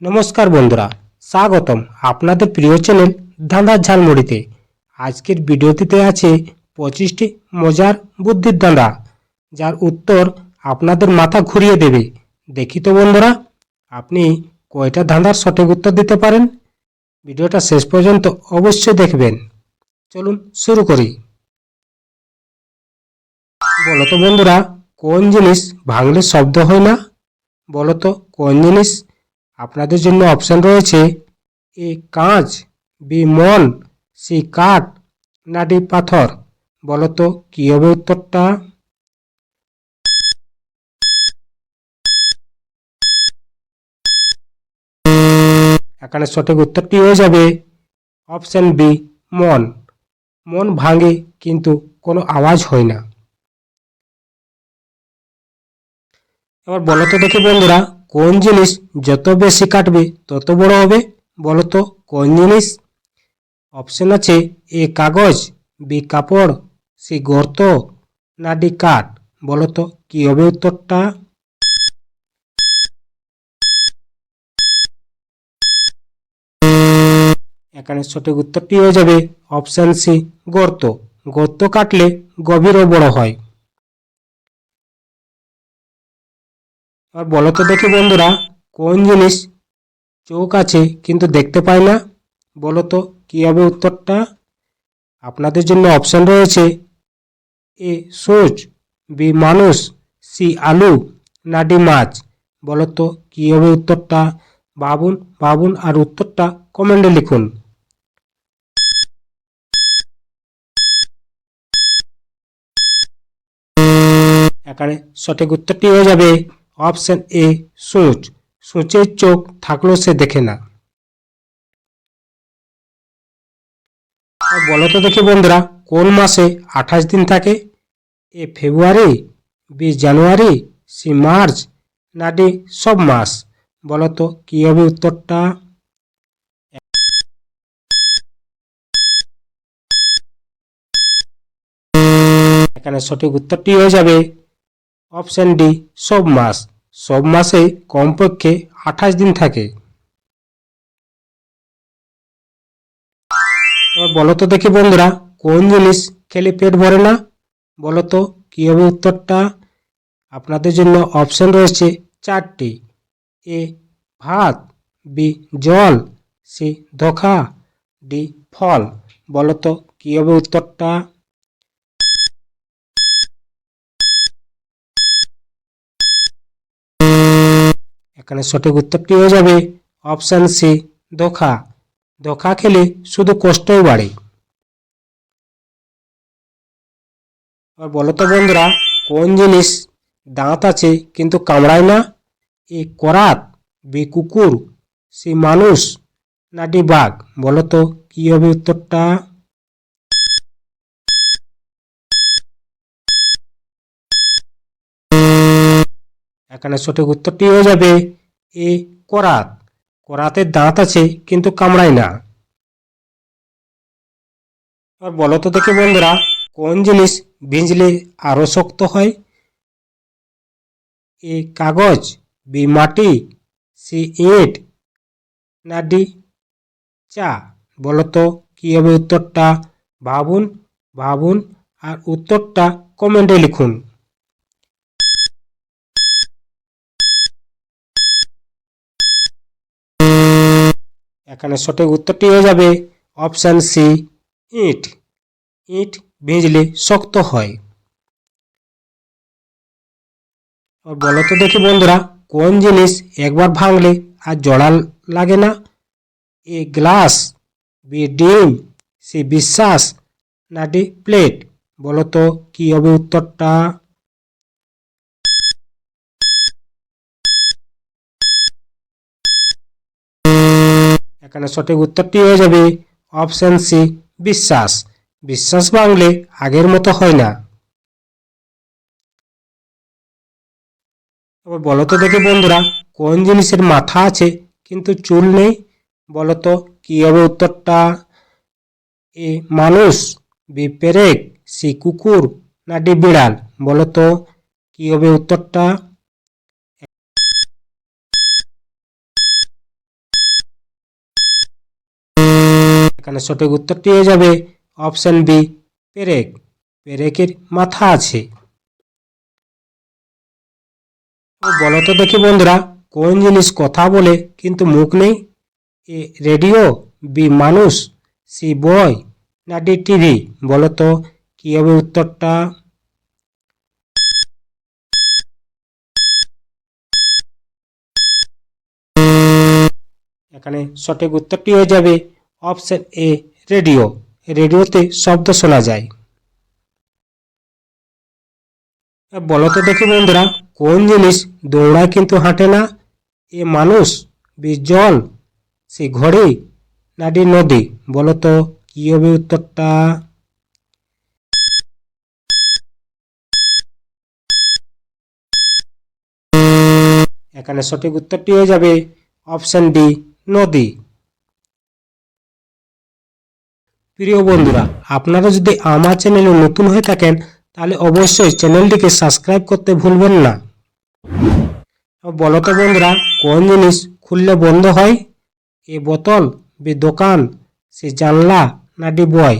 নমস্কার বন্ধুরা, স্বাগতম আপনাদের প্রিয় চ্যানেল ধাঁধার ঝালমুড়িতে। আজকের ভিডিওটিতে আছে 25টি মজার বুদ্ধির ধাঁধা, যার উত্তর আপনাদের মাথা ঘুরিয়ে দেবে। দেখি তো বন্ধুরা, আপনি কয়টা ধাঁধার সঠিক উত্তর দিতে পারেন। ভিডিওটা শেষ পর্যন্ত অবশ্যই দেখবেন। চলুন শুরু করি। বলো তো বন্ধুরা, কোন জিনিস ভাঙলে শব্দ হয় না? বলো তো কোন জিনিস? আপনাদের জন্য অপশন রয়েছে: এ কাঁচ, বি মন, সি কাঠ, না ডি পাথর। বলো তো কি হবে উত্তরটা? এখানে সঠিক উত্তরটি হয়ে যাবে অপশন বি মন। মন ভাঙে কিন্তু কোনো আওয়াজ হয় না। এবার বলো তো দেখি বন্ধুরা, কোন জিনিস যত বেশি কাটবে তত বড় হবে? বলো তো কোন জিনিস? অপশন আছে: এ কাগজ, বি কাপড়, সি গর্ত, না ডি কাঠ। বলো তো কি হবে উত্তরটা? এখানে সঠিক উত্তরটি হয়ে যাবে অপশন সি গর্ত। গর্ত কাটলে গভীর ও বড় হয়। আর বলো তো দেখি বন্ধুরা, কোন জিনিস চোখ আছে কিন্তু দেখতে পায় না? বলো তো কি হবে উত্তরটা? আপনাদের জন্য অপশন রয়েছে: এ সূচ, বি মানুষ, সি আলু, না ডি মাছ। বলো তো কি হবে উত্তরটা? ভাবুন ভাবুন আর উত্তরটা কমেন্টে লিখুন। এখানে সঠিক উত্তরটি হয়ে যাবে অপশন এ সূচ। সূচের চোখ থাকলেও সে দেখে না। বলো তো দেখি বন্ধুরা, কোন মাসে 28 দিন থাকে? এ ফেব্রুয়ারি, বি জানুয়ারি, সি মার্চ, না ডি সব মাস। বলো তো কি হবে উত্তরটা? এখানে সঠিক উত্তরটি হয়ে যাবে অপশন ডি সব মাস। সব মাসে কমপক্ষে 28 দিন থাকে। এবার বলো তো দেখি বন্ধুরা, কোন জিনিস খেলে পেট ভরে না? বলো তো কি হবে উত্তরটা? আপনাদের জন্য অপশন রয়েছে 4টি: এ ভাত, বি জল, সি ধোঁকা, ডি ফল। বলো তো কি হবে উত্তরটা? এখানে সঠিক উত্তরটি হয়ে যাবে অপশন সি ধোঁকা। ধোঁকা খেলে শুধু কষ্টই বাড়ে। আর বলো তো বন্ধুরা, কোন জিনিস দাঁত আছে কিন্তু কামড়ায় না? এ করাত, বি কুকুর, সি মানুষ, না ডি বাঘ। বলো তো কি হবে উত্তরটা? এখানে সঠিক উত্তরটি হয়ে যাবে এ করাত। করাতের দাঁত আছে কিন্তু কামড়ায় না। আর বলো তো দেখি বন্ধুরা, কোন জিনিস ভিজলে আরো শক্ত হয়? এ কাগজ, বি মাটি, সি ইট, না ডি চা। বলো তো কি হবে উত্তরটা? ভাবুন ভাবুন আর উত্তরটা কমেন্টে লিখুন। এখানে সঠিক উত্তরটি হয়ে যাবে অপশন সি ইট। ইট ভিজলে শক্ত হয়। আর বলো তো দেখি বন্ধুরা, কোন জিনিস একবার ভাঙলে আর জোড়া লাগে না? এ গ্লাস, বি ডিম, সি বিশ্বাস, না ডি প্লেট। বলো তো কি হবে উত্তরটা? এখানে সঠিক উত্তরটি হয়ে যাবে অপশন সি বিশ্বাস। বিশ্বাস ভাঙলে আগের মতো হয় না। এবার বলো তো দেখি বন্ধুরা, কোন জিনিসের মাথা আছে কিন্তু চুল নেই? বলো তো কি হবে উত্তরটা? এ মানুষ, বি পেরেক, সি কুকুর, না ডি বিড়াল। বলো তো কি হবে উত্তরটা? এখানে সঠিক উত্তরটি হয়ে যাবে অপশন বি পেরেক। পেরেকের মাথা আছে। বলো তো দেখি বন্ধুরা, কোন জিনিস কথা বলে কিন্তু মুখ নেই? এ রেডিও, বি মানুষ, সি বই, না ডি টিভি? বলো তো কি হবে উত্তরটা? এখানে সঠিক উত্তরটি হয়ে যাবে অপশন এ রেডিও। রেডিওতে শব্দ শোনা যায়। বলো তো দেখি বন্ধুরা, কোন জিনিস দৌড়ায় কিন্তু হাঁটে না? এ মানুষ, বি জল, সি ঘড়ি, না ডি নদী? বলো তো কি হবে উত্তরটা? এখানে সঠিক উত্তরটি হয়ে যাবে অপশন ডি নদী। প্রিয় বন্ধুরা, আপনারা যদি আমার চ্যানেলে নতুন হয়ে থাকেন তাহলে অবশ্যই চ্যানেলটিকে সাবস্ক্রাইব করতে ভুলবেন না। বলো তো বন্ধুরা, কোন জিনিস খুললে বন্ধ হয়? এ বোতল, বি দোকান, সি জানলা, না ডি বই?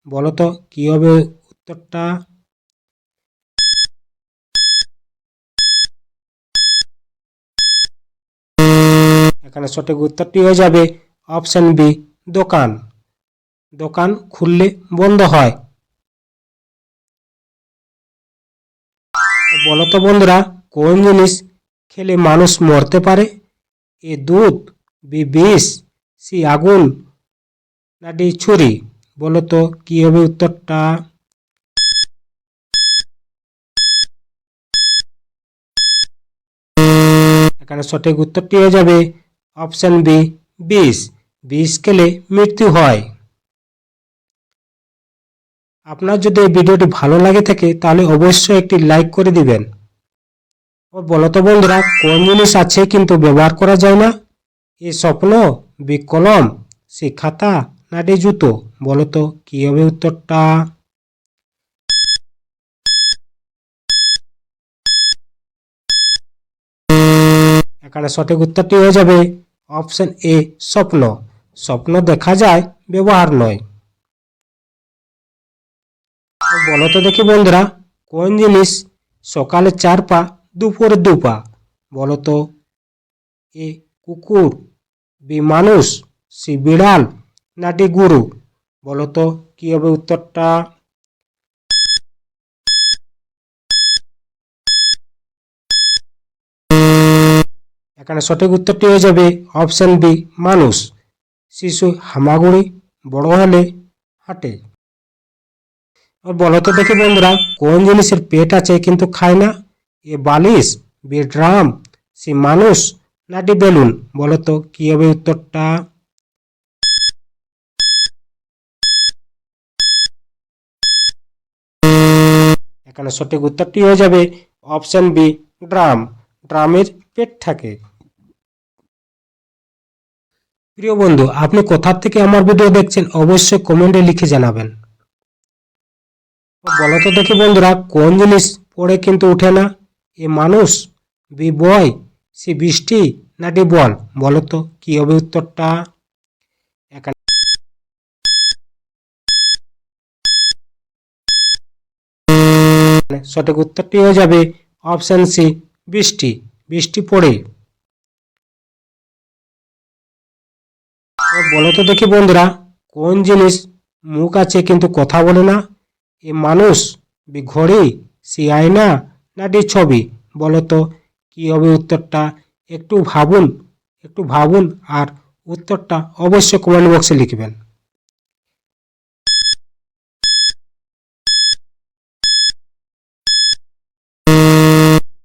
বলো তো কি হবে উত্তরটা? এখানে সঠিক উত্তরটি হয়ে যাবে অপশন বি দোকান। দোকান খুললে বন্ধ হয়। বলো তো বন্ধুরা, কোন জিনিস খেলে মানুষ মরতে পারে? এ দুধ, বি বিষ, সি আগুন, না ডি ছুরি? বলো তো কি হবে উত্তরটা? এখানে সঠিক উত্তরটি হয়ে যাবে অপশন বি বিষ। বিষ খেলে মৃত্যু হয়। আপনার যদি এই ভিডিওটি ভালো লাগে থাকে তাহলে অবশ্যই একটি লাইক করে দিবেন। ও বলো তো বন্ধুরা, কোন জিনিস আছে কিন্তু ব্যবহার করা যায় না? এ স্বপ্ন, বি কলম, সি খাতা, না ডি জুতো? বলো তো কি হবে উত্তরটা? এখানে সঠিক উত্তরটি হয়ে যাবে অপশন এ স্বপ্ন। স্বপ্ন দেখা যায়, ব্যবহার নয়। বলো তো দেখি বন্ধুরা, কোন জিনিস সকালে 4 পা, দুপুরে 2 পা? বলো তো এ কুকুর, বি মানুষ, সি বিড়াল, না ডি গরু? বলো তো কি হবে উত্তরটা? এখানে সঠিক উত্তরটি হয়ে যাবে অপশন বি মানুষ। শিশু হামাগুড়ি, বড় হলে হাঁটে। বলো তো দেখি বন্ধুরা, কোন জিনিসের পেট আছে কিন্তু খায় না? এ বালিশ, বি ড্রাম, সি মানুষ, না ডি বেলুন? বলো তো কি হবে উত্তরটা? এখানে সঠিক উত্তরটি হয়ে যাবে অপশন বি ড্রাম। ড্রামের পেট থাকে। প্রিয় বন্ধু, আপনি কোথা থেকে আমার ভিডিও দেখছেন অবশ্যই কমেন্টে লিখে জানাবেন। বলো তো দেখি বন্ধুরা, কোন জিনিস পড়ে কিন্তু উঠে না? এ মানুষ, বি বই, সি বৃষ্টি, না ডি বল? বলো তো কি হবে উত্তরটা? এখানে সঠিক উত্তরটি হয়ে যাবে অপশন সি বৃষ্টি। বৃষ্টি পড়ে। বলো তো দেখি বন্ধুরা, কোন জিনিস মুখ আছে কিন্তু কথা বলে না? এ মানুষ, বি ঘড়ি, সি আয়না, না ডি ছবি? বলো তো কি হবে উত্তরটা? একটু ভাবুন, একটু ভাবুন আর উত্তরটা অবশ্যই কমেন্ট বক্সে লিখবেন।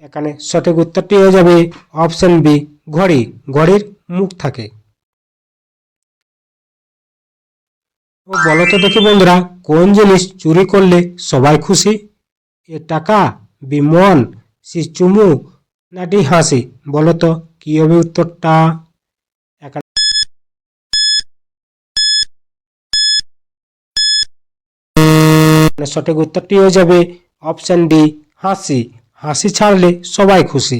এখানে সঠিক উত্তরটি হয়ে যাবে অপশন বি ঘড়ি। ঘড়ির মুখ থাকে। বলো তো দেখি বন্ধুরা, কোন জিনিস চুরি করলে সবাই খুশি? এ টাকা, বি মন, সি চুমু, না ডি হাসি? বলো তো কি হবে উত্তরটা? এখানে সঠিক উত্তরটি হয়ে যাবে অপশন ডি হাসি। হাসি ছাড়লে সবাই খুশি।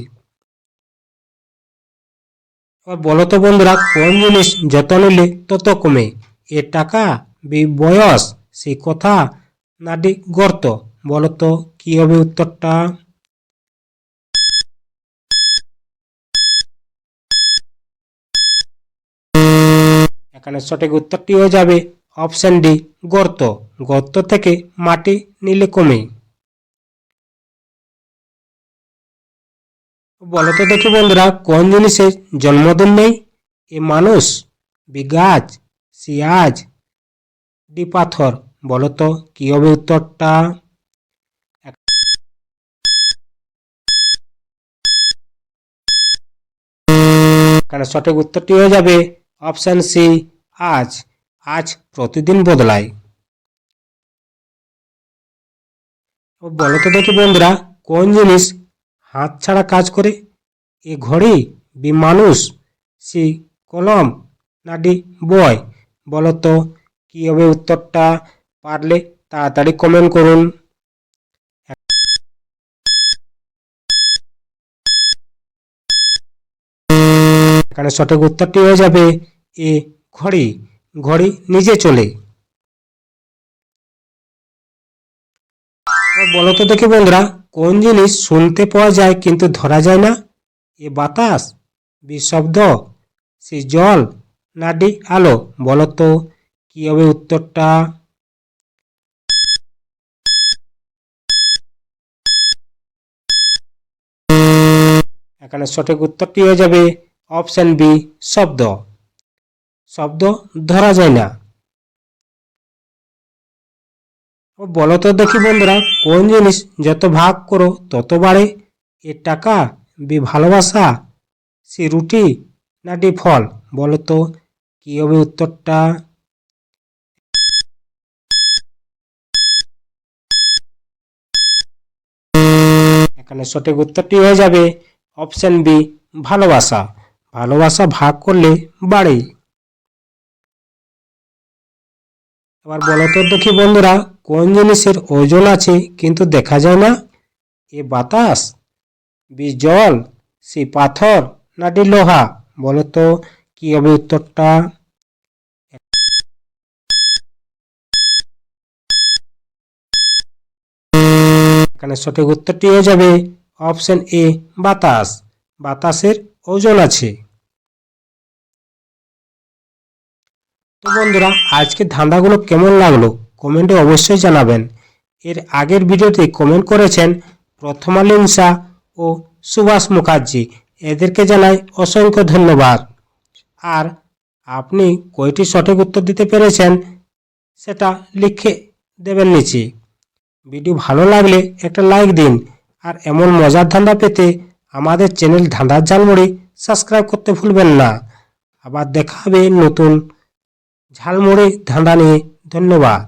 বলো তো বন্ধুরা, কোন জিনিস যত নিলে তত কমে? এ টাকা বি বয়স সি কথা না ডি গর্ত? বলো তো কি হবে উত্তরটা? এখানে সঠিক উত্তরটি হয়ে যাবে অপশন ডি গর্ত। গর্ত থেকে মাটি নিলে কমে। বলো তো দেখি বন্ধুরা, কোন জিনিসের জন্মদিন নেই? এ মানুষ, বি গাছ, সি আজ, ডি পাথর? বলো তো কি হবে উত্তরটা? এখানে সঠিক উত্তরটি হয়ে যাবে অপশন সি আজ। আজ প্রতিদিন বদলায়। বলো তো দেখি বন্ধুরা, কোন জিনিস হাত ছাড়া কাজ করে? এ ঘড়ি, বি মানুষ, সি কলম, না ডি বই? বলো তো কি হবে উত্তরটা? পারলে তাড়াতাড়ি কমেন্ট করুন। এখানে সঠিক উত্তরটি হয়ে যাবে এ ঘড়ি। ঘড়ি নিজে চলে। বলো তো দেখি বন্ধুরা, কোন জিনিস শুনতে পাওয়া যায় কিন্তু ধরা যায় না? এ বাতাস, বি শব্দ, সি জল, না ডি আলো? বলো তো কি হবে উত্তরটা? এখানে সঠিক উত্তরটি হয়ে যাবে অপশন বি শব্দ। শব্দ ধরা যায় না। বলো তো দেখি বন্ধুরা, কোন জিনিস যত ভাগ করো তত বাড়ে? এ টাকা, বি ভালোবাসা, সি রুটি, না ডি ফল? বলো তো কি হবে উত্তরটা? এখানে সঠিক উত্তরটি হয়ে যাবে অপশন বি ভালোবাসা। ভালোবাসা ভাগ করলে বাড়ে। এবার বলো তো দেখি বন্ধুরা, কোন জিনিসের ওজন আছে কিন্তু দেখা যায় না? এ বাতাস, বি জল, সি পাথর, না ডি লোহা? বলো তো কি হবে উত্তরটা? এখানে সঠিক উত্তরটি হয়ে যাবে অপশন এ বাতাস। বাতাসের ওজন আছে। তো বন্ধুরা, আজকে ধাঁধাগুলো কেমন লাগলো কমেন্টে অবশ্যই জানাবেন। এর আগের ভিডিওতে কমেন্ট করেছেন প্রথমা লিংসা ও সুভাষ মুখার্জি। এদেরকে জানাই অসংখ্য ধন্যবাদ। আর আপনি কয়টি সঠিক উত্তর দিতে পেরেছেন সেটা লিখে দেবেন নিচে। ভিডিও ভালো লাগলে একটা লাইক দিন। আর এমন মজার ধাঁধা পেতে আমাদের চ্যানেল ধাঁধার ঝালমুড়ি সাবস্ক্রাইব করতে ভুলবেন না। আবার দেখা হবে নতুন ঝালমুড়ি ধাঁধা নিয়ে। ধন্যবাদ।